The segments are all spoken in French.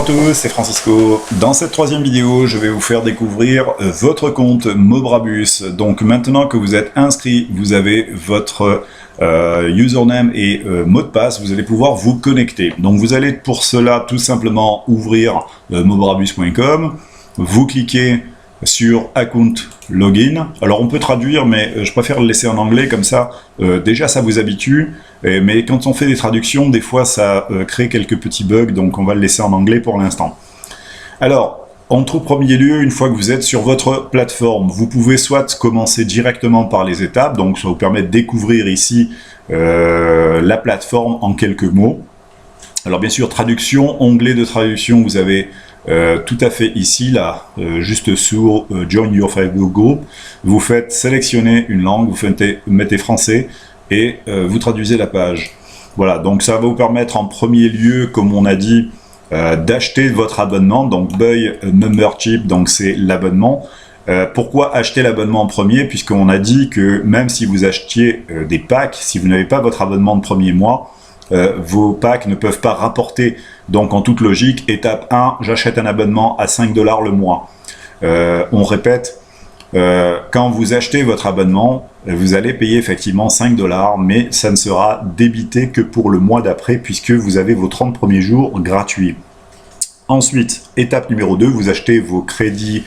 tous, c'est Francisco. Dans cette troisième vidéo, je vais vous faire découvrir votre compte Mobrabus. Donc maintenant que vous êtes inscrit, vous avez votre username et mot de passe, vous allez pouvoir vous connecter. Donc vous allez pour cela tout simplement ouvrir mobrabus.com, vous cliquez sur Account Login. Alors on peut traduire, mais je préfère le laisser en anglais, comme ça déjà ça vous habitue, mais quand on fait des traductions, des fois ça crée quelques petits bugs, donc on va le laisser en anglais pour l'instant. Alors, en tout premier lieu, une fois que vous êtes sur votre plateforme, vous pouvez soit commencer directement par les étapes, donc ça vous permet de découvrir ici la plateforme en quelques mots. Alors bien sûr, traduction, onglet de traduction, vous avez tout à fait ici, là, juste sous Join Your Facebook Group, vous faites sélectionner une langue, vous mettez français et vous traduisez la page. Voilà, donc ça va vous permettre en premier lieu, comme on a dit, d'acheter votre abonnement, donc Buy Membership, donc c'est l'abonnement. Pourquoi acheter l'abonnement en premier? Puisqu'on a dit que même si vous achetiez des packs, si vous n'avez pas votre abonnement de premier mois, vos packs ne peuvent pas rapporter. Donc en toute logique, étape 1, j'achète un abonnement à 5 $ le mois. On répète, quand vous achetez votre abonnement, vous allez payer effectivement 5 $, mais ça ne sera débité que pour le mois d'après, puisque vous avez vos 30 premiers jours gratuits. Ensuite, étape numéro 2, vous achetez vos crédits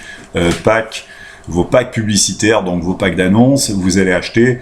packs, vos packs publicitaires, donc vos packs d'annonces. Vous allez acheter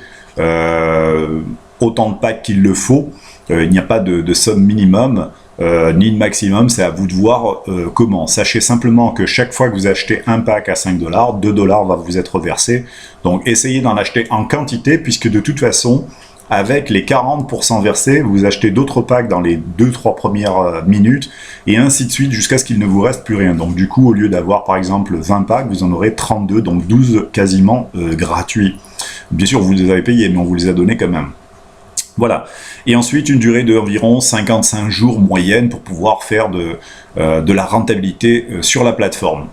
autant de packs qu'il le faut. Il n'y a pas de somme minimum ni de maximum, c'est à vous de voir comment. Sachez simplement que chaque fois que vous achetez un pack à 5 $, 2 $ va vous être versé. Donc essayez d'en acheter en quantité, puisque de toute façon, avec les 40% versés, vous achetez d'autres packs dans les 2-3 premières minutes, et ainsi de suite jusqu'à ce qu'il ne vous reste plus rien. Donc du coup, au lieu d'avoir par exemple 20 packs, vous en aurez 32, donc 12 quasiment gratuits. Bien sûr, vous les avez payés, mais on vous les a donnés quand même. Voilà. Et ensuite, une durée d'environ 55 jours moyenne pour pouvoir faire de la rentabilité sur la plateforme.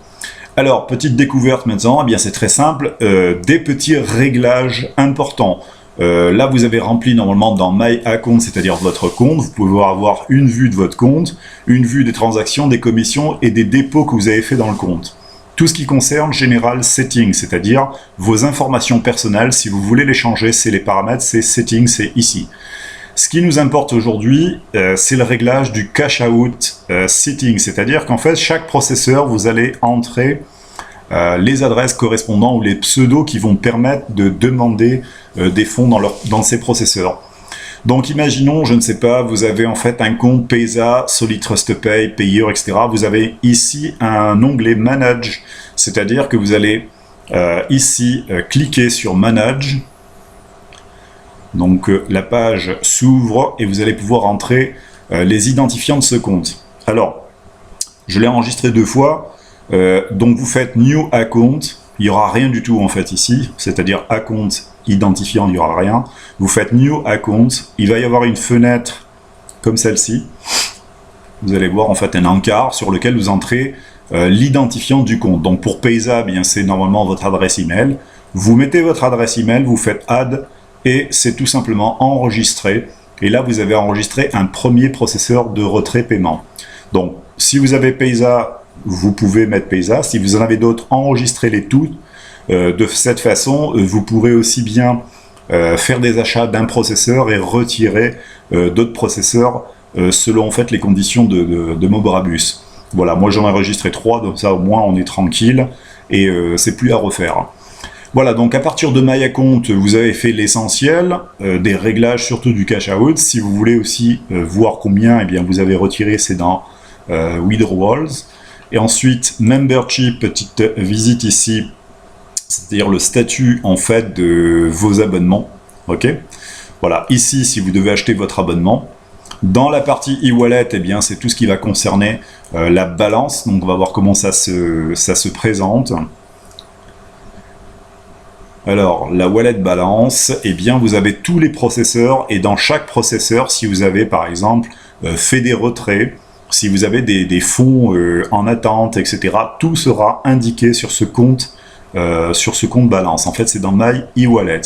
Alors, petite découverte maintenant, eh bien c'est très simple, des petits réglages importants. Là, vous avez rempli normalement dans My Account, c'est-à-dire votre compte, vous pouvez avoir une vue de votre compte, une vue des transactions, des commissions et des dépôts que vous avez fait dans le compte. Tout ce qui concerne General Settings, c'est-à-dire vos informations personnelles, si vous voulez les changer, c'est les paramètres, c'est Settings, c'est ici. Ce qui nous importe aujourd'hui, c'est le réglage du Cash Out Settings, c'est-à-dire qu'en fait, chaque processeur, vous allez entrer les adresses correspondantes ou les pseudos qui vont permettre de demander des fonds dans ces processeurs. Donc imaginons, je ne sais pas, vous avez en fait un compte Paysa, Solid Trust Pay, Payer, etc. Vous avez ici un onglet Manage, c'est-à-dire que vous allez ici cliquer sur Manage. Donc la page s'ouvre et vous allez pouvoir entrer les identifiants de ce compte. Alors, je l'ai enregistré 2 fois, donc vous faites New Account, il n'y aura rien du tout en fait ici, c'est-à-dire Account, identifiant, il n'y aura rien. Vous faites New Account, il va y avoir une fenêtre comme celle-ci. Vous allez voir en fait un encart sur lequel vous entrez l'identifiant du compte. Donc pour Paysa, bien c'est normalement votre adresse email. Vous mettez votre adresse email, vous faites Add et c'est tout simplement enregistré. Et là vous avez enregistré un premier processeur de retrait paiement. Donc si vous avez Paysa, vous pouvez mettre Paysa. Si vous en avez d'autres, enregistrez-les toutes. De cette façon, vous pourrez aussi bien faire des achats d'un processeur et retirer d'autres processeurs selon en fait les conditions de Mobrabus. Voilà, moi j'en ai enregistré 3, donc ça au moins on est tranquille et c'est plus à refaire. Voilà, donc à partir de My Account, vous avez fait l'essentiel, des réglages surtout du cash out. Si vous voulez aussi voir combien, eh bien vous avez retiré, c'est dans Withdrawals. Et ensuite, Membership, petite visite ici, c'est-à-dire le statut en fait de vos abonnements. Ok, voilà, ici si vous devez acheter votre abonnement. Dans la partie e-wallet, eh bien c'est tout ce qui va concerner la balance. Donc on va voir comment ça se présente. Alors la wallet balance, eh bien vous avez tous les processeurs et dans chaque processeur, si vous avez par exemple fait des retraits, si vous avez des fonds en attente, etc., tout sera indiqué sur ce compte balance. En fait, c'est dans My e-wallet.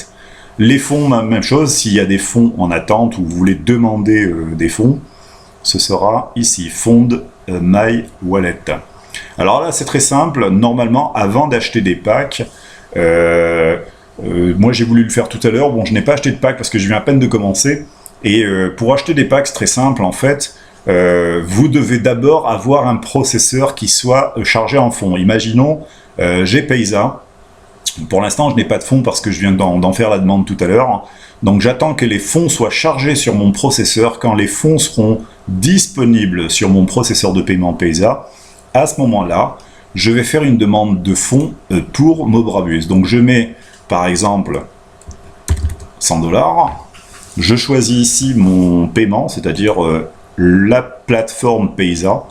Les fonds, même chose, s'il y a des fonds en attente ou vous voulez demander des fonds, ce sera ici, Fund My Wallet. Alors là, c'est très simple. Normalement, avant d'acheter des packs, moi j'ai voulu le faire tout à l'heure. Bon, je n'ai pas acheté de pack parce que je viens à peine de commencer. Et pour acheter des packs, c'est très simple en fait. Vous devez d'abord avoir un processeur qui soit chargé en fonds. Imaginons, j'ai Payza. Pour l'instant, je n'ai pas de fonds parce que je viens d'en faire la demande tout à l'heure. Donc j'attends que les fonds soient chargés sur mon processeur. Quand les fonds seront disponibles sur mon processeur de paiement Payza, à ce moment-là, je vais faire une demande de fonds pour Mobrabus. Donc je mets par exemple 100 $. Je choisis ici mon paiement, c'est-à-dire la plateforme Payza,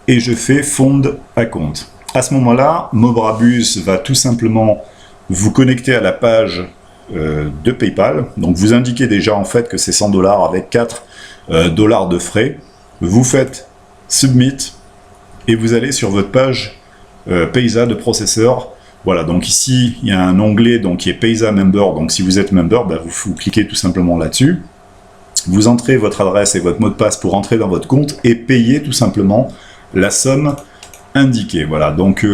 et je fais Fond Account. À ce moment-là, Mobrabus va tout simplement vous connecter à la page de PayPal. Donc vous indiquez déjà en fait que c'est 100 $ avec 4 $ de frais. Vous faites Submit et vous allez sur votre page Payza de processeur. Voilà, donc ici il y a un onglet donc, qui est Payza Member. Donc si vous êtes member, bah, vous cliquez tout simplement là-dessus. Vous entrez votre adresse et votre mot de passe pour entrer dans votre compte et payer tout simplement la somme indiquée. Voilà, donc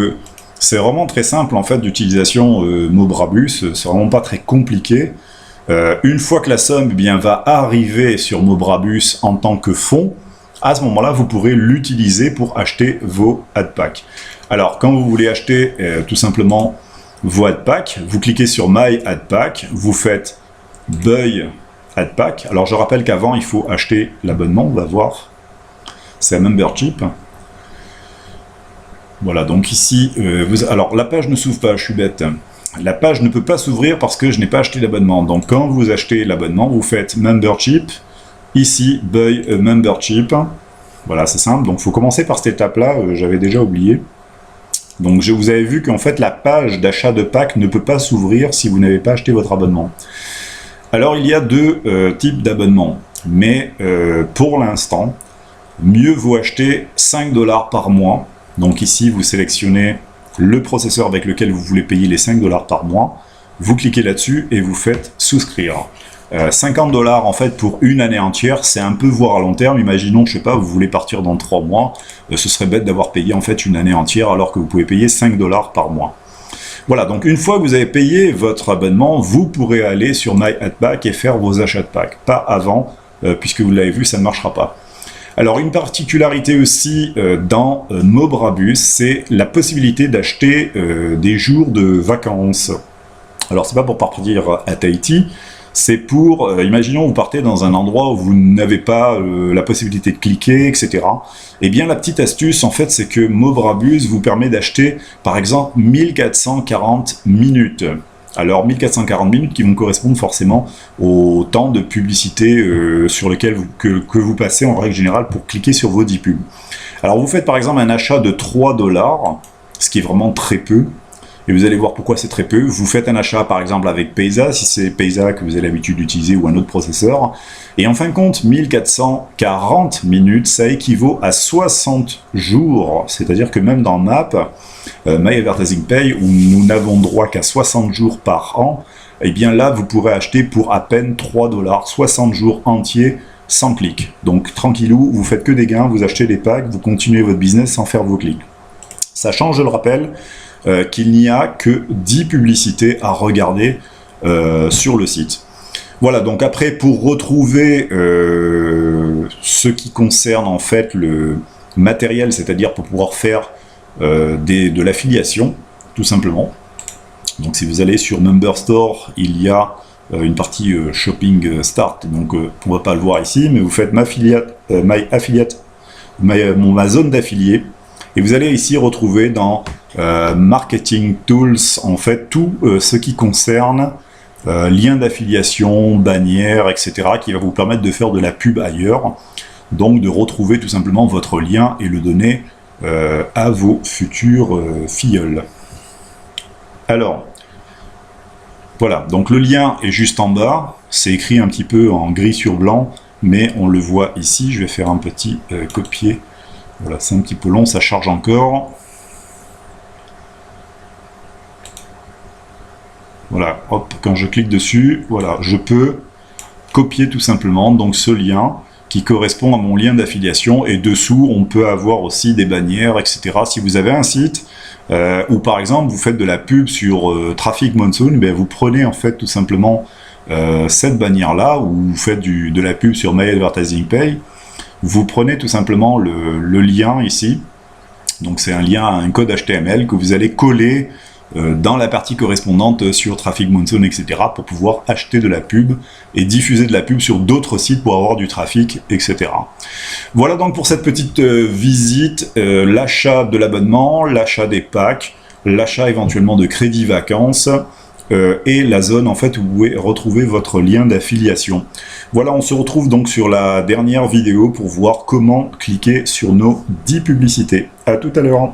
c'est vraiment très simple en fait d'utilisation Mobrabus, c'est vraiment pas très compliqué. Une fois que la somme va arriver sur Mobrabus en tant que fonds, à ce moment-là vous pourrez l'utiliser pour acheter vos AdPack. Alors quand vous voulez acheter tout simplement vos AdPack, vous cliquez sur My AdPack, vous faites Buy AdPack. Alors je rappelle qu'avant il faut acheter l'abonnement, on va voir, c'est un membership. Voilà, donc ici, alors la page ne s'ouvre pas, je suis bête. La page ne peut pas s'ouvrir parce que je n'ai pas acheté l'abonnement. Donc quand vous achetez l'abonnement, vous faites Membership, ici, Buy a Membership. Voilà, c'est simple. Donc il faut commencer par cette étape-là, j'avais déjà oublié. Donc vous avez vu qu'en fait la page d'achat de pack ne peut pas s'ouvrir si vous n'avez pas acheté votre abonnement. Alors il y a deux types d'abonnements, mais pour l'instant, mieux vaut acheter 5 $ par mois. Donc ici, vous sélectionnez le processeur avec lequel vous voulez payer les 5 $ par mois. Vous cliquez là-dessus et vous faites souscrire. 50 $ en fait pour une année entière, c'est un peu voir à long terme. Imaginons, je sais pas, vous voulez partir dans 3 mois. Ce serait bête d'avoir payé en fait une année entière alors que vous pouvez payer 5 $ par mois. Voilà, donc une fois que vous avez payé votre abonnement, vous pourrez aller sur My AdPack et faire vos achats de pack. Pas avant, puisque vous l'avez vu, ça ne marchera pas. Alors une particularité aussi dans Mobrabus, c'est la possibilité d'acheter des jours de vacances. Alors c'est pas pour partir à Tahiti, c'est pour, imaginons vous partez dans un endroit où vous n'avez pas la possibilité de cliquer, etc. Eh bien la petite astuce en fait c'est que Mobrabus vous permet d'acheter par exemple 1440 minutes. Alors 1440 minutes qui vont correspondre forcément au temps de publicité sur lequel que vous passez en règle générale pour cliquer sur vos 10 pubs. Alors vous faites par exemple un achat de 3 $, ce qui est vraiment très peu, et vous allez voir pourquoi c'est très peu. Vous faites un achat par exemple avec Payza, si c'est Payza que vous avez l'habitude d'utiliser ou un autre processeur, et en fin de compte 1440 minutes ça équivaut à 60 jours, c'est-à-dire que même dans Map, My Advertising Pay, où nous n'avons droit qu'à 60 jours par an, et bien là vous pourrez acheter pour à peine 3 $, 60 jours entiers sans clic. Donc tranquillou, vous faites que des gains, vous achetez des packs, vous continuez votre business sans faire vos clics. Sachant, je le rappelle, qu'il n'y a que 10 publicités à regarder sur le site. Voilà, donc après pour retrouver ce qui concerne en fait le matériel, c'est-à-dire pour pouvoir faire de l'affiliation, tout simplement. Donc si vous allez sur Member Store, il y a une partie Shopping Start, donc on ne va pas le voir ici, mais vous faites ma zone d'affilié, et vous allez ici retrouver dans Marketing Tools, en fait, tout ce qui concerne liens d'affiliation, bannières, etc., qui va vous permettre de faire de la pub ailleurs, donc de retrouver tout simplement votre lien et le donner à vos futurs filleuls. Alors, voilà, donc le lien est juste en bas, c'est écrit un petit peu en gris sur blanc, mais on le voit ici. Je vais faire un petit copier, voilà, c'est un petit peu long, ça charge encore. Voilà, hop, quand je clique dessus, voilà, je peux copier tout simplement donc ce lien qui correspond à mon lien d'affiliation, et dessous on peut avoir aussi des bannières, etc. Si vous avez un site ou par exemple vous faites de la pub sur Traffic Monsoon, ben, vous prenez en fait tout simplement cette bannière là, ou vous faites de la pub sur My Advertising Pay, vous prenez tout simplement le lien ici, donc c'est un lien à un code HTML que vous allez coller dans la partie correspondante sur Traffic Monsoon, etc. pour pouvoir acheter de la pub et diffuser de la pub sur d'autres sites pour avoir du trafic, etc. Voilà donc pour cette petite visite, l'achat de l'abonnement, l'achat des packs, l'achat éventuellement de crédits vacances, et la zone en fait où vous pouvez retrouver votre lien d'affiliation. Voilà, on se retrouve donc sur la dernière vidéo pour voir comment cliquer sur nos 10 publicités. À tout à l'heure.